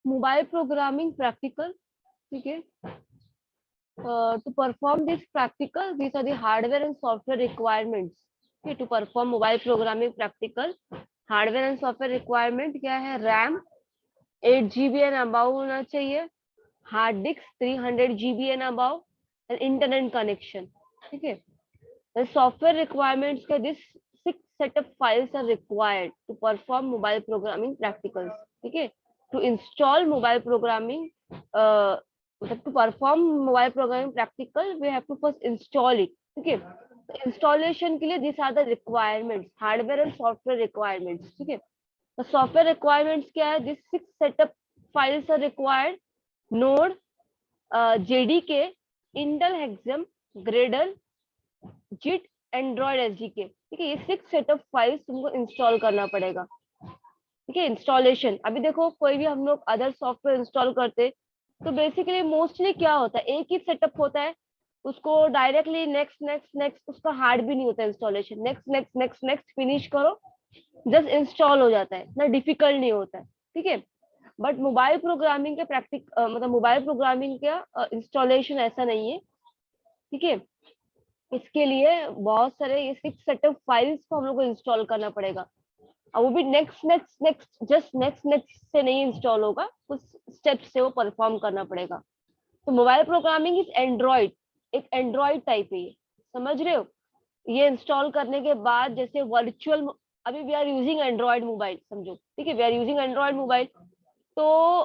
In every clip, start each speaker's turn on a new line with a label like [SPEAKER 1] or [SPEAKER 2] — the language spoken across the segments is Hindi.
[SPEAKER 1] मोबाइल प्रोग्रामिंग प्रैक्टिकल, ठीक है। To perform this practical, these are the hardware and software requirements. Okay, to perform mobile programming practical, hardware and software requirement क्या है? रैम 8 GB एंड अबाउ होना चाहिए, hard disk 300 GB and above, and internet connection, ठीक है। सॉफ्टवेयर रिक्वायरमेंट्स का this 6 set of files are required to perform mobile programming practicals, ठीक है। टू इंस्टॉल मोबाइल प्रोग्रामिंग, मतलब to perform mobile programming practical we have to first install it, ठीक है। इंस्टॉलेशन के लिए this are the requirements, hardware and software requirements, ठीक है। तो सॉफ्टवेयर रिक्वायरमेंट्स क्या है? This 6 setup files are required: node, JDK, Intel HAXM, gradle, git, Android SDK, ठीक है। ये 6 सेट ऑफ फाइल्स तुमको इंस्टॉल करना पड़ेगा, ठीक है। इंस्टॉलेशन, अभी देखो कोई भी हम लोग अदर सॉफ्टवेयर इंस्टॉल करते तो बेसिकली मोस्टली क्या होता है, एक ही सेटअप होता है, उसको डायरेक्टली नेक्स्ट नेक्स्ट नेक्स्ट, उसका हार्ड भी नहीं होता installation, next next next next finish करो, जस्ट इंस्टॉल हो जाता है, इतना डिफिकल्ट नहीं होता है, ठीक है। बट मोबाइल प्रोग्रामिंग के मतलब मोबाइल प्रोग्रामिंग का इंस्टॉलेशन ऐसा नहीं है, ठीक है। इसके लिए बहुत सारे ये 6 सेट ऑफ फाइल्स को हम लोग को इंस्टॉल करना पड़ेगा, और वो भी next next next, just next next से नहीं इंस्टॉल होगा, कुछ स्टेप्स से वो परफॉर्म करना पड़ेगा। तो मोबाइल प्रोग्रामिंग इज एंड्रॉइड, एक एंड्रॉइड टाइप है ये, समझ रहे हो। ये इंस्टॉल करने के बाद जैसे वर्चुअल, अभी we are using Android mobile, समझो, ठीक है, we are using Android mobile. तो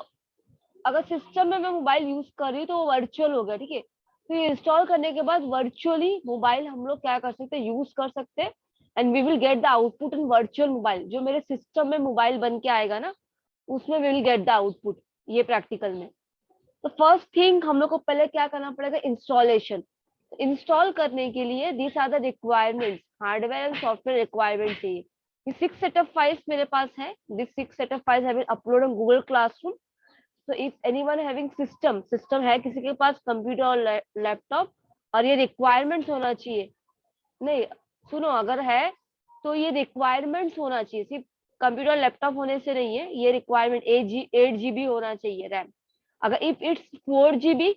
[SPEAKER 1] अगर सिस्टम में मैं मोबाइल यूज कर रही हूँ तो वो वर्चुअल हो गया, ठीक है। तो ये इंस्टॉल करने के बाद वर्चुअली मोबाइल हम लोग क्या कर सकते हैं, यूज कर सकते हैं, and we will get the output in virtual mobile. जो मेरे सिस्टम में मोबाइल बन के आएगा ना, उसमें we will get the output, ये प्रैक्टिकल में। तो फर्स्ट थिंग हम लोग को पहले क्या करना पड़ेगा, इंस्टॉलेशन। इंस्टॉल करने के लिए this are the requirements, hardware and software requirement चाहिए। ये 6 सेट ऑफ फाइल्स मेरे पास है, this 6 set of files have been uploaded on Google classroom. So if anyone having system है किसी के पास, कंप्यूटर और लैपटॉप, और ये रिक्वायरमेंट्स होना चाहिए, नहीं सुनो, अगर है तो ये रिक्वायरमेंट्स होना चाहिए, सिर्फ कंप्यूटर लैपटॉप होने से नहीं है, ये रिक्वायरमेंट 8 GB होना चाहिए रैम। अगर इफ इट्स 4 GB,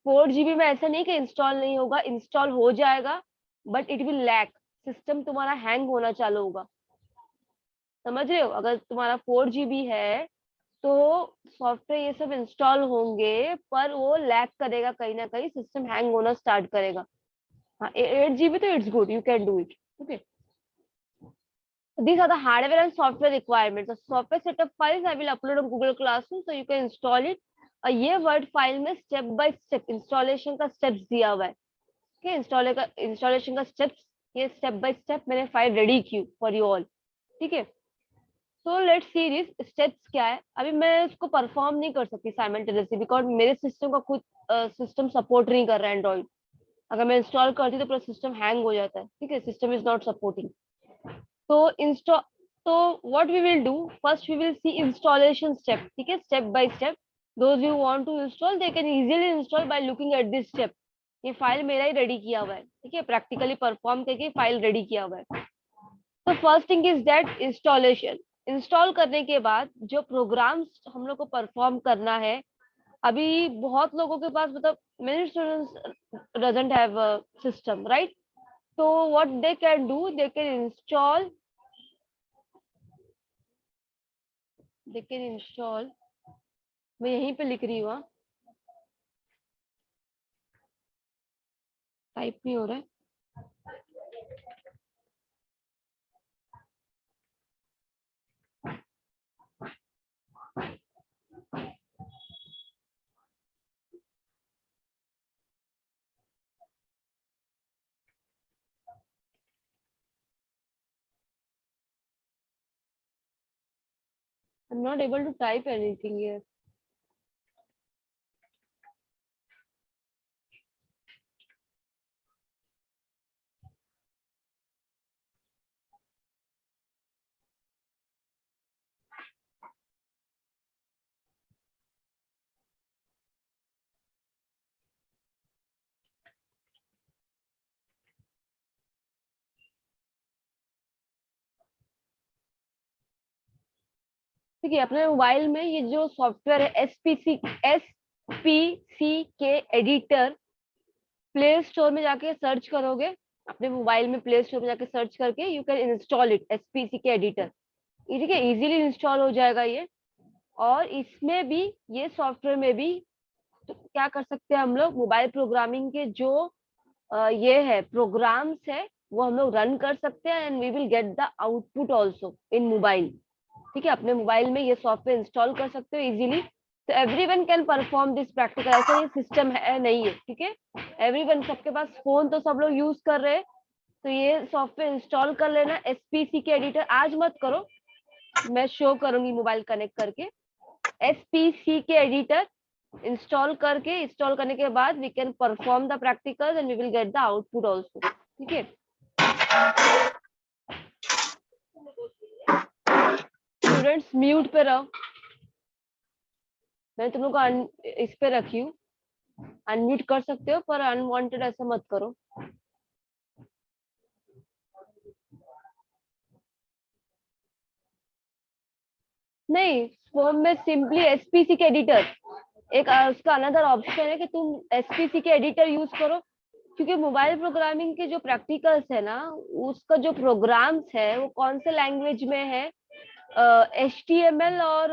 [SPEAKER 1] 4 GB में ऐसा नहीं कि इंस्टॉल नहीं होगा, इंस्टॉल हो जाएगा, but it will lag, system तुम्हारा हैंग होना चालू होगा, समझ रहे हो। अगर तुम्हारा 4 GB है तो सॉफ्टवेयर ये सब इंस्टॉल होंगे, पर वो लैग करेगा, कहीं ना कहीं सिस्टम हैंग होना स्टार्ट करेगा। हाँ, 8 GB तो it's good, you can do it, okay. These are the hardware and software requirements. The software set of files I will upload on Google Classroom, so you can install it. और ये वर्ड फाइल में स्टेप बाय स्टेप इंस्टॉलेशन का स्टेप्स दिया हुआ है, ठीक है। इंस्टॉलेशन का स्टेप्स, ये स्टेप बाय स्टेप मैंने फाइल रेडी की फॉर यू ऑल, ठीक है। So let's see this steps क्या है। अभी मैं इसको परफॉर्म नहीं कर सकती साइमल्टेनियसली, बिकॉज मेरे सिस्टम का खुद सिस्टम सपोर्ट नहीं कर रहा है एंड्रॉइड। अगर मैं इंस्टॉल करती तो पूरा सिस्टम हैंग हो जाता है, ठीक है, सिस्टम इज नॉट सपोर्टिंग। तो इंस्टॉल, तो what we will do, first we will see installation step, ठीक है, step by step. Those you want to install they can easily install by looking at this step. ये फाइल मेरा ही रेडी किया हुआ है, ठीक है, प्रैक्टिकली परफॉर्म करके फाइल रेडी किया हुआ है। तो first thing is that installation. Install करने के बाद जो प्रोग्राम्स हम लोग को परफॉर्म करना है, अभी बहुत लोगों के पास, मतलब many students doesn't have system, right. तो what they can do, they can install, मैं यहीं पे लिख रही हूँ, टाइप नहीं हो रहा है। I'm not able to type anything here. ठीक है, अपने मोबाइल में ये जो सॉफ्टवेयर है एसपीसी के एडिटर, प्ले स्टोर में जाके सर्च करोगे, अपने मोबाइल में प्ले स्टोर में जाके सर्च करके you can install it, SPC के एडिटर। ठीक है, इजीली इंस्टॉल हो जाएगा ये। और इसमें भी, ये सॉफ्टवेयर में भी तो क्या कर सकते हैं हम लोग, मोबाइल प्रोग्रामिंग के जो ये है प्रोग्राम्स है वो हम लोग रन कर सकते हैं, and we will get the output also in mobile. ठीक है, अपने मोबाइल में ये सॉफ्टवेयर इंस्टॉल कर सकते हो इजीली। तो everyone can perform this practical, ऐसा ये सिस्टम है नहीं है। ठीक है, एवरीवन, सबके पास फोन तो सब लोग यूज कर रहे हैं, तो ये सॉफ्टवेयर इंस्टॉल कर लेना। एसपीसी के एडिटर आज मत करो, मैं शो करूंगी मोबाइल कनेक्ट करके। एसपीसी के एडिटर इंस्टॉल करके, इंस्टॉल करने के बाद we can perform the practicals and we will get the output also. ठीक है, स्टूडेंट्स म्यूट पे रहो, मैं तुम लोग को इस पे रखी हूँ, अनम्यूट कर सकते हो पर अनवांटेड ऐसा मत करो। नहीं, फॉर्म में सिंपली एसपीसी के एडिटर, एक उसका अनदर ऑप्शन है कि तुम एसपीसी के एडिटर यूज करो, क्योंकि मोबाइल प्रोग्रामिंग के जो प्रैक्टिकल्स है ना, उसका जो प्रोग्राम्स है वो कौन से लैंग्वेज में है, HTML और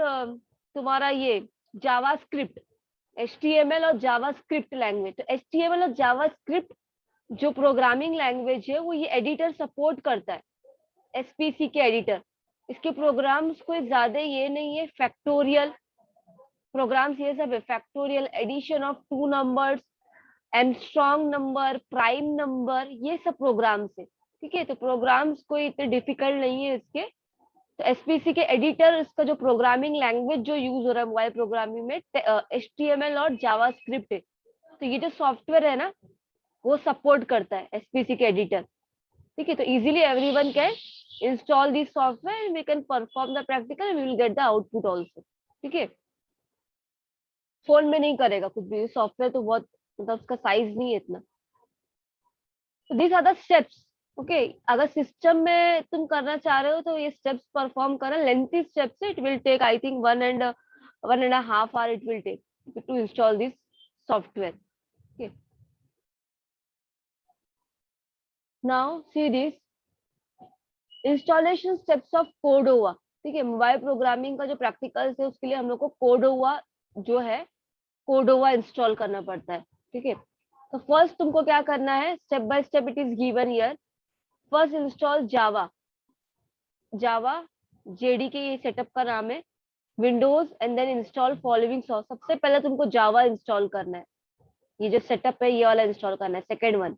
[SPEAKER 1] तुम्हारा ये जावास्क्रिप्ट, HTML और जावास्क्रिप्ट लैंग्वेज। तो HTML और जावास्क्रिप्ट जो प्रोग्रामिंग लैंग्वेज है वो ये एडिटर सपोर्ट करता है, एसपीसी के एडिटर। इसके प्रोग्राम्स कोई ज्यादा ये नहीं है, फैक्टोरियल प्रोग्राम्स ये सब है, factorial, addition of two numbers, Armstrong number, prime number, ये सब प्रोग्राम्स है। ठीक है, तो प्रोग्राम्स कोई इतने डिफिकल्ट नहीं है इसके। तो एसपीसी के एडिटर, इसका जो प्रोग्रामिंग लैंग्वेज जो यूज हो रहा है मोबाइल प्रोग्रामिंग में, HTML और जावास्क्रिप्ट है। तो ये जो सॉफ्टवेयर है ना, वो सपोर्ट करता है एसपीसी के एडिटर। ठीक है, तो easily everyone can install this software and we can perform the practical and we will get the output also. ठीक है, फोन में नहीं करेगा कुछ भी, सॉफ्टवेयर तो बहुत, मतलब उसका साइज नहीं है इतना। तो these are the steps. Okay, अगर सिस्टम में तुम करना चाह रहे हो तो ये स्टेप्स परफॉर्म करना, lengthy steps, it will take I think 1.5 hour it will take to install this software. Okay, now see this installation steps of Cordova. ठीक है, मोबाइल प्रोग्रामिंग का जो प्रैक्टिकल्स है उसके लिए हम लोग को कोर्डोवा जो है, कोर्डोवा इंस्टॉल करना पड़ता है। ठीक है, तो फर्स्ट तुमको क्या करना है, step by step it is given here. First install Java, Java JD के ये सेटअप का नाम है, Windows and then install following soft. सबसे पहले तुमको जावा इंस्टॉल करना है, ये जो सेटअप है ये वाला इंस्टॉल करना है, second one.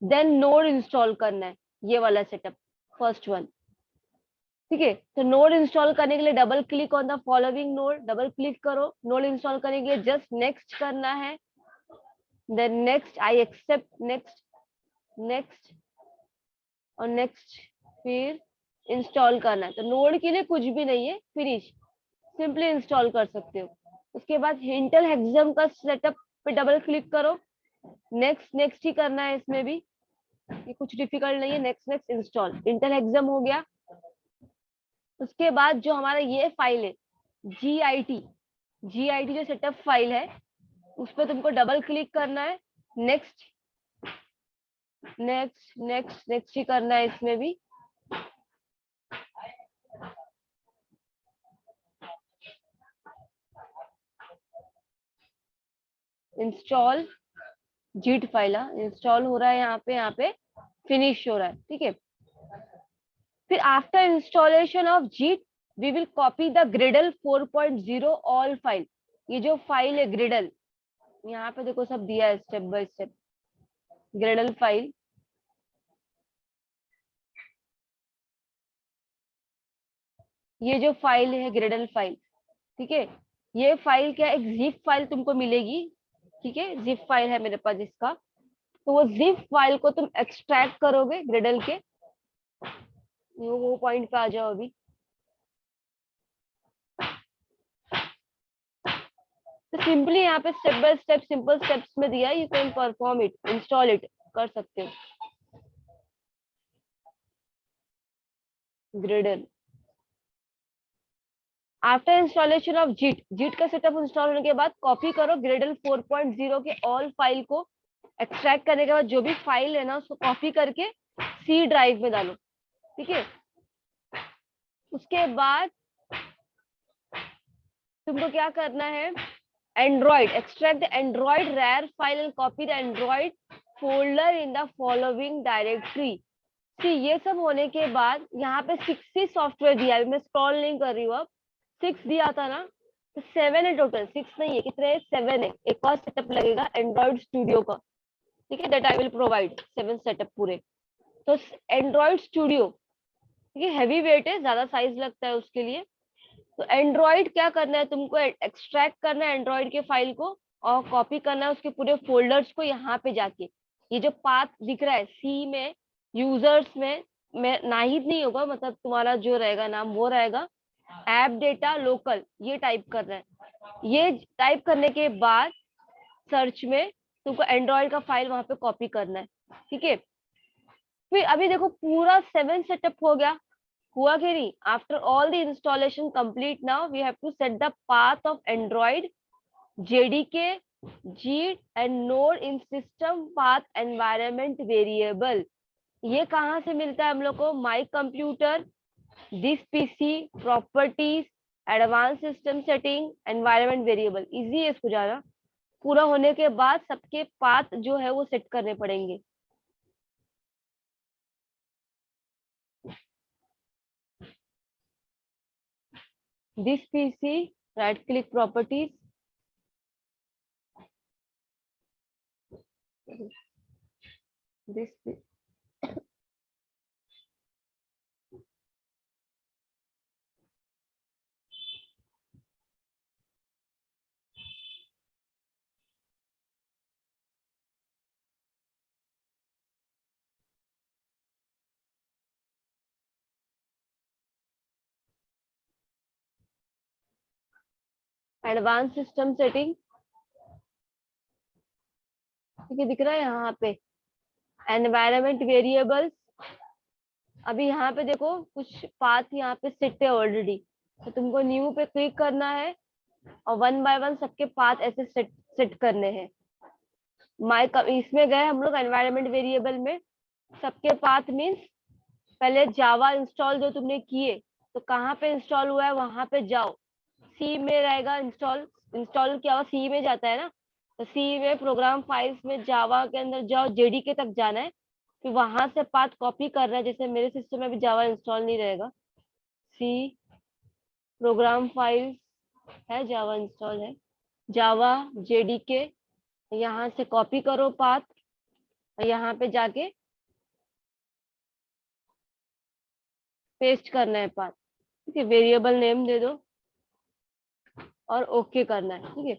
[SPEAKER 1] Then node install करना है, ये वाला सेटअप, फर्स्ट वन। ठीक है, तो नोड इंस्टॉल करने के लिए double click on the following node, double click करो। नोड इंस्टॉल करने के लिए जस्ट नेक्स्ट करना है, then next, I accept, next, next और नेक्स्ट, फिर इंस्टॉल करना है। तो नोड के लिए कुछ भी नहीं है, फिनिश, सिंपली इंस्टॉल कर सकते हो। उसके बाद इंटेल हेक्सम का सेटअप पे डबल क्लिक करो, नेक्स्ट, नेक्स्ट ही करना है इसमें भी, ये कुछ डिफिकल्ट नहीं है, नेक्स्ट, नेक्स्ट, इंस्टॉल, इंटेल हेक्सम हो गया। उसके बाद जो हमारा ये फाइल है GIT, GIT जो सेटअप फाइल है उस पर तुमको डबल क्लिक करना है, नेक्स्ट, नेक्स्ट, नेक्स्ट, नेक्स्ट ही करना है इसमें भी। इंस्टॉल जीट फाइल, इंस्टॉल हो रहा है यहाँ पे फिनिश हो रहा है। ठीक है, फिर after installation of git we will copy the gradle 4.0 all file. ये जो फाइल है ग्रिडल, यहाँ पे देखो सब दिया है स्टेप बाय स्टेप, ग्रिडल फाइल, ये जो फाइल है ग्रिडल फाइल। ठीक है, ये फाइल क्या, एक जिप फाइल तुमको मिलेगी। ठीक है, जिप फाइल है मेरे पास इसका, तो वो जिप फाइल को तुम एक्सट्रैक्ट करोगे ग्रिडल के, वो पॉइंट पे आ जाओ अभी। तो सिंपली यहाँ पे step by step simple steps में दिया है, you can perform it, install it, कर सकते हो। ग्रिडल, आफ्टर इंस्टॉलेशन ऑफ जीट, जीट का सेटअप इंस्टॉल होने के बाद कॉपी करो ग्रेडल 4.0 के ऑल फाइल को। एक्सट्रैक्ट करने के बाद जो भी फाइल है ना उसको कॉपी करके सी ड्राइव में डालो, ठीक है। उसके बाद तुमको क्या करना है, Android, extract the Android rar file and copy the Android folder in the following directory. ये सब होने के बाद यहाँ पे 60 सॉफ्टवेयर दिया है, मैं स्क्रॉल नहीं कर रही हूँ अब, 6 दिया था ना, तो 7 है टोटल, 6 नहीं है, कितने, 7 है। एक और सेटअप लगेगा एंड्रॉइड स्टूडियो का, ठीक है, that I will provide 7 setup पूरे। तो एंड्रॉइड स्टूडियो, ठीक है, हैवी वेट है, ज्यादा साइज लगता है उसके लिए। तो एंड्रॉइड क्या करना है तुमको, एक्सट्रैक्ट करना है एंड्रॉइड के फाइल को और कॉपी करना है उसके पूरे फोल्डर्स को। यहाँ पे जाके ये जो पाथ दिख रहा है सी में, यूजर्स में नाहिद नहीं होगा, मतलब तुम्हारा जो रहेगा नाम वो रहेगा, ऐप डेटा लोकल, ये टाइप करना है। ये टाइप करने के बाद सर्च में तुमको एंड्रॉइड का फाइल वहां पे कॉपी करना है, ठीक है। फिर अभी देखो पूरा 7 सेटअप हो गया, हुआ कि नहीं। After all the installation complete, now we have to set the path of Android, JDK, git and node in system path environment variable. ये कहाँ से मिलता है हम लोग को, my computer, this PC, properties, advance system setting, environment variable. Easy है इसको जाना। पूरा होने के बाद सबके पाथ जो है वो सेट करने पड़ेंगे। This PC, right click properties, this advance system setting, ठीक है, दिख रहा है यहाँ पे। एनवायरनमेंट वेरिएबल्स, अभी यहाँ पे देखो कुछ पाथ यहाँ पे सेट है ऑलरेडी, तो तुमको न्यू पे क्लिक करना है और 1 बाय 1 सबके पाथ ऐसे सेट करने हैं। माई इसमें गए हम लोग एनवायरनमेंट वेरिएबल में, सबके पाथ मीन्स पहले जावा इंस्टॉल जो तुमने किए, तो कहाँ पे इंस्टॉल हुआ है वहां पे जाओ, सी में रहेगा इंस्टॉल, इंस्टॉल किया हुआ सी में जाता है ना, तो सी में प्रोग्राम फाइल्स में जावा के अंदर जाओ, जेडीके तक जाना है, फिर वहां से पाथ कॉपी करना है। जैसे मेरे सिस्टम में भी जावा इंस्टॉल नहीं रहेगा, सी प्रोग्राम फाइल्स है, जावा इंस्टॉल है, जावा जेडीके, यहाँ से कॉपी करो पाथ, यहाँ पे जाके पेस्ट करना है पाथ, ठीक है, वेरिएबल नेम दे दो और ओके करना है, ठीक है।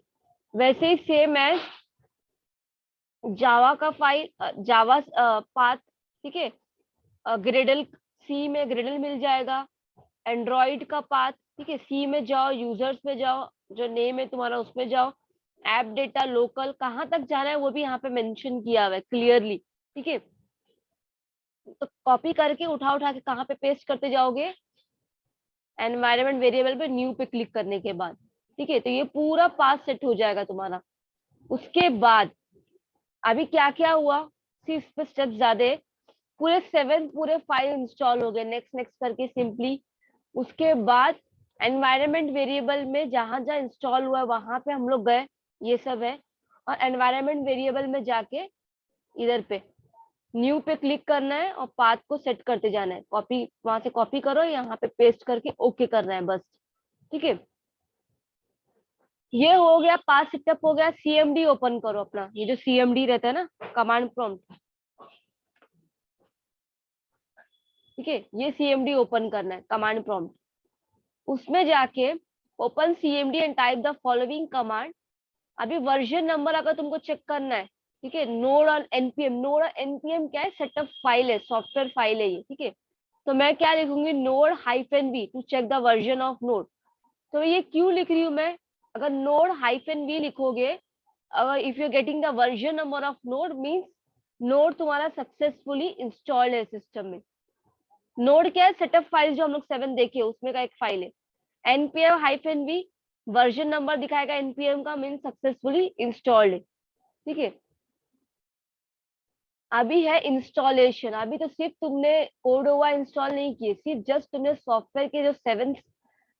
[SPEAKER 1] वैसे ही सेम एज जावा का फाइल, जावा पाथ, ठीक है, ग्रेडल, सी में ग्रेडल मिल जाएगा, एंड्रॉइड का पाथ, ठीक है, सी में जाओ, यूजर्स में जाओ, जो नेम है तुम्हारा उसमें जाओ, ऐप डेटा लोकल, कहाँ तक जाना है वो भी यहाँ पे मेंशन किया हुआ है क्लियरली, ठीक है। तो कॉपी करके उठा उठा के कहाँ पे पेस्ट करते जाओगे, एनवायरनमेंट वेरिएबल पे न्यू पे क्लिक करने के बाद, ठीक है। तो ये पूरा पाथ सेट हो जाएगा तुम्हारा। उसके बाद अभी क्या क्या हुआ, इस पे स्टेप ज्यादा है, पूरे 7 पूरे फाइल इंस्टॉल हो गए, नेक्स्ट नेक्स्ट करके सिंपली। उसके बाद एनवायरनमेंट वेरिएबल में जहां जहां इंस्टॉल हुआ है वहां पे हम लोग गए, ये सब है। और एनवायरनमेंट वेरिएबल में जाके इधर पे न्यू पे क्लिक करना है और पाथ को सेट करते जाना है, कॉपी वहां से कॉपी करो, यहाँ पे पेस्ट करके ओके करना है बस, ठीक है। ये हो गया, पाथ सेटअप हो गया। सीएमडी ओपन करो अपना, ये जो सीएमडी रहता है ना, कमांड प्रॉम्प्ट, ठीक है, ये सीएमडी ओपन करना है, कमांड प्रॉम्प्ट। उसमें जाके open CMD and type the following command. अभी वर्जन नंबर अगर तुमको चेक करना है, ठीक है, node on NPM, node on NPM क्या है, सेटअप फाइल है, सॉफ्टवेयर फाइल है ये, ठीक है। तो मैं क्या लिखूंगी, node hyphen V to check the version of node. तो ये क्यों लिख रही हूँ मैं, अगर नोड हाइफन वी लिखोगे, अगर if you getting the version number of node means node तुम्हारा सक्सेसफुली इंस्टॉल्ड है सिस्टम में। नोड क्या है, सेटअप फाइल जो हम लोग 7 देखे उसमें का एक फाइल है। npm hyphen v version number दिखाएगा npm का, मीन सक्सेसफुली इंस्टॉल्ड। ठीक है, अभी है इंस्टॉलेशन। अभी तो सिर्फ तुमने कोडोवा इंस्टॉल नहीं किए, सिर्फ जस्ट तुमने सॉफ्टवेयर के जो 7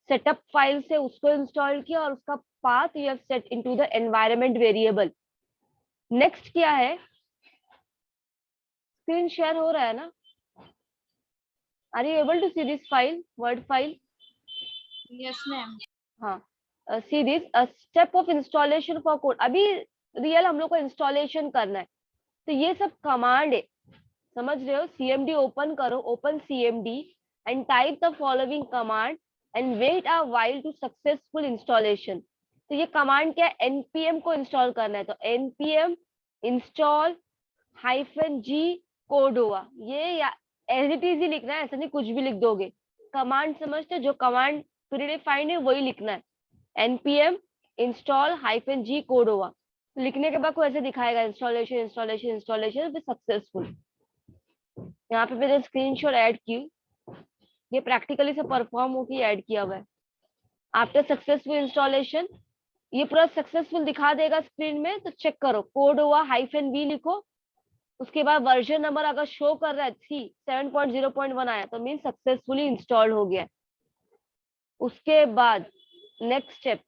[SPEAKER 1] सेटअप फाइल्स है उसको इंस्टॉल किया और उसका path you have set into the environment variable. Next क्या है, स्क्रीन शेयर हो रहा है ना? Are you able to see this file, word file?
[SPEAKER 2] Yes ma'am.
[SPEAKER 1] हाँ, see this step of installation for code. अभी रियल हम लोग को इंस्टॉलेशन करना है, तो ये सब कमांड है, समझ रहे हो? cmd ओपन करो, open cmd and type the following command and wait a while to successful installation. तो ये कमांड क्या है, npm को इंस्टॉल करना है, तो npm इंस्टॉल हाइफन जी कोडोवा, ये एज इट इज ही लिखना है, ऐसा नहीं कुछ भी लिख दोगे। कमांड समझते हो, जो कमांड प्रीडिफाइंड है वही लिखना है, npm इंस्टॉल हाइफन जी कोडोवा। लिखने के बाद कोई ऐसे दिखाएगा इंस्टॉलेशन इंस्टॉलेशन इंस्टॉलेशन फिर सक्सेसफुल। यहाँ पे मैंने स्क्रीनशॉट ऐड की, ये प्रैक्टिकली से परफॉर्म होकर ऐड किया हुआ है। आफ्टर सक्सेसफुल इंस्टॉलेशन ये पूरा सक्सेसफुल दिखा देगा स्क्रीन में, तो चेक करो कोडोवा हाइफन वी लिखो, उसके बाद वर्जन नंबर अगर शो कर रहा है 7.0.1 आया तो मीन सक्सेसफुली इंस्टॉल हो गया। उसके बाद next step,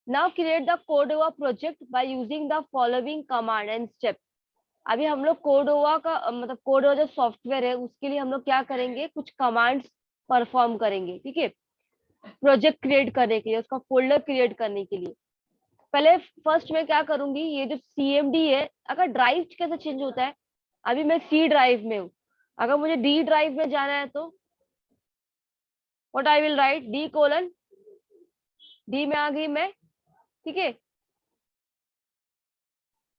[SPEAKER 1] now create the Cordova project by using the following command and step. अभी हम लोग कोडोवा का मतलब कोडोवा जो सॉफ्टवेयर है उसके लिए हम लोग क्या करेंगे, कुछ कमांड्स परफॉर्म करेंगे। ठीक है, प्रोजेक्ट क्रिएट करने के लिए, उसका फोल्डर क्रिएट करने के लिए पहले फर्स्ट में क्या करूंगी, ये जो cmd है, अगर ड्राइव कैसे चेंज होता है, अभी मैं सी ड्राइव में हूँ, अगर मुझे डी ड्राइव में जाना है तो what I will write, D colon D में आ गई मैं। ठीक है,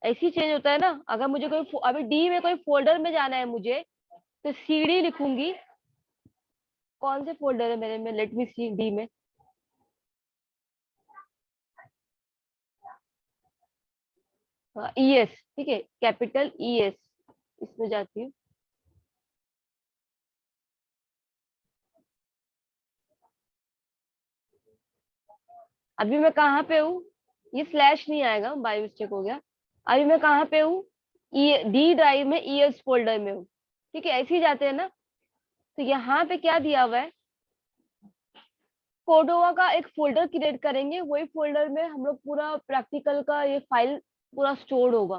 [SPEAKER 1] ऐसे ही चेंज होता है ना। अगर मुझे कोई अभी डी में कोई फोल्डर में जाना है मुझे, तो सीडी लिखूंगी। कौन से फोल्डर है मेरे में, लेट मी सी डी में, ईएस। ठीक है, कैपिटल ईएस, इसमें जाती हूँ। अभी मैं कहाँ पे हूँ, ये स्लैश नहीं आएगा, बाय मिस्टेक हो गया। अभी मैं कहाँ पे हूँ, डी ड्राइव में ईएस फोल्डर में हूँ। ठीक है, ऐसे ही जाते हैं ना। तो यहाँ पे क्या दिया हुआ है, कोडोवा का एक फोल्डर क्रिएट करेंगे, वही फोल्डर में हम लोग पूरा प्रैक्टिकल का ये फाइल पूरा स्टोर होगा।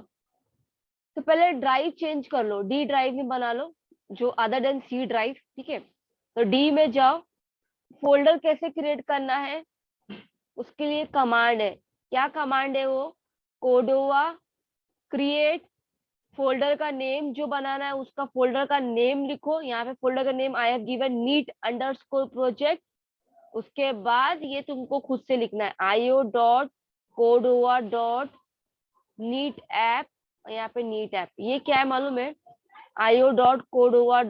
[SPEAKER 1] तो पहले ड्राइव चेंज कर लो, डी ड्राइव में बना लो, जो अदर देन सी ड्राइव। ठीक है, तो डी में जाओ, फोल्डर कैसे क्रिएट करना है उसके लिए कमांड है। क्या कमांड है वो, कोडोवा क्रिएट फोल्डर का नेम जो बनाना है उसका फोल्डर का नेम लिखो। यहाँ पे फोल्डर का name I have given neat underscore project. उसके बाद ये तुमको खुद से लिखना है io.codoa.neat यहाँ पे नीट ऐप, ये क्या है मालूम है, io.codoa.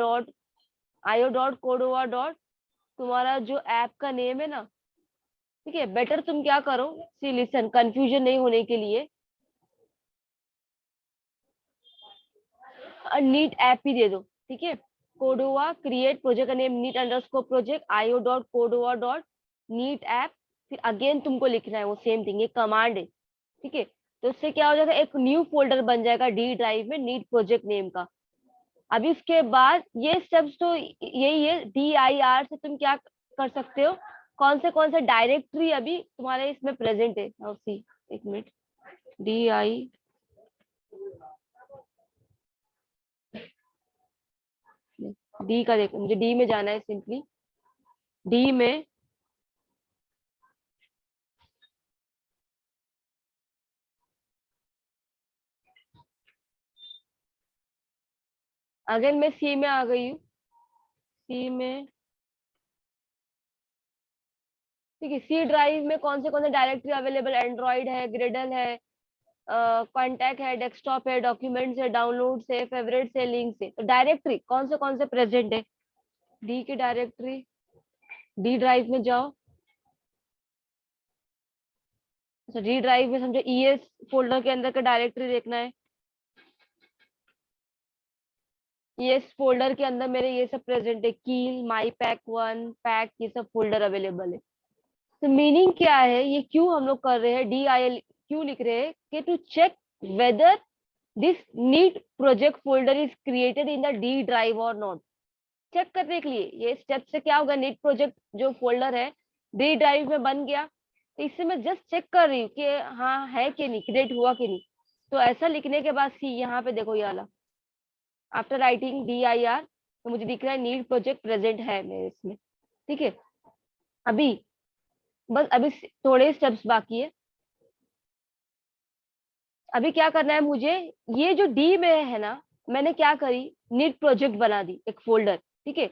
[SPEAKER 1] तुम्हारा जो ऐप का नेम है ना। ठीक है, बेटर तुम क्या करो, सी लिसन, कंफ्यूजन नहीं होने के लिए नीट ऐप ही दे दो। ठीक है, कोडोवा क्रिएट प्रोजेक्ट का name neat underscore project io.codoa.neat app. फिर अगेन तुमको लिखना है वो सेम थिंग, ये कमांड है। ठीक है, तो इससे क्या हो जाएगा, एक न्यू फोल्डर बन जाएगा डी ड्राइव में नीट प्रोजेक्ट नेम का। अभी इसके बाद ये स्टेप्स तो यही है, dir से तुम क्या कर सकते हो, कौन से डायरेक्टरी अभी तुम्हारे इसमें प्रेजेंट है। सी एक मिनट, डी आई डी का देखो, मुझे डी में जाना है, सिंपली डी में अगर मैं सी में आ गई हूँ, सी में। ठीक है, सी ड्राइव में कौन से डायरेक्टरी अवेलेबल, एंड्रॉइड है, ग्रेडल है, कॉन्टैक्ट है, डेस्कटॉप है, डॉक्यूमेंट्स है, डाउनलोड्स है, फेवरेट्स है, लिंक्स है। तो डायरेक्टरी कौन से प्रेजेंट है, डी की डायरेक्टरी, डी ड्राइव में जाओ। अच्छा, डी ड्राइव में समझो ईएस फोल्डर के अंदर का डायरेक्टरी देखना है। ये इस फोल्डर के अंदर मेरे ये सब प्रेजेंट है, कील, माई पैक वन, पैक, ये सब फोल्डर अवेलेबल है। तो मीनिंग क्या है, ये क्यों हम लोग कर रहे हैं, DIL क्यों लिख रहे हैं, कि to check whether this neat project folder is created in the D drive और नॉट। चेक करने के लिए, ये स्टेप से क्या होगा, नीट प्रोजेक्ट जो फोल्डर है डी ड्राइव में बन गया, तो इससे मैं जस्ट चेक कर रही हूँ कि हाँ है कि नहीं, क्रिएट हुआ कि नहीं। तो ऐसा लिखने के बाद सी यहाँ पे देखो, ये वाला आफ्टर राइटिंग DIR, तो मुझे दिख रहा है नीट प्रोजेक्ट प्रेजेंट है मेरे इसमें। ठीक है, अभी बस अभी थोड़े स्टेप्स बाकी है। अभी क्या करना है मुझे, ये जो डी में है ना, मैंने क्या करी, नीट प्रोजेक्ट बना दी एक फोल्डर। ठीक है,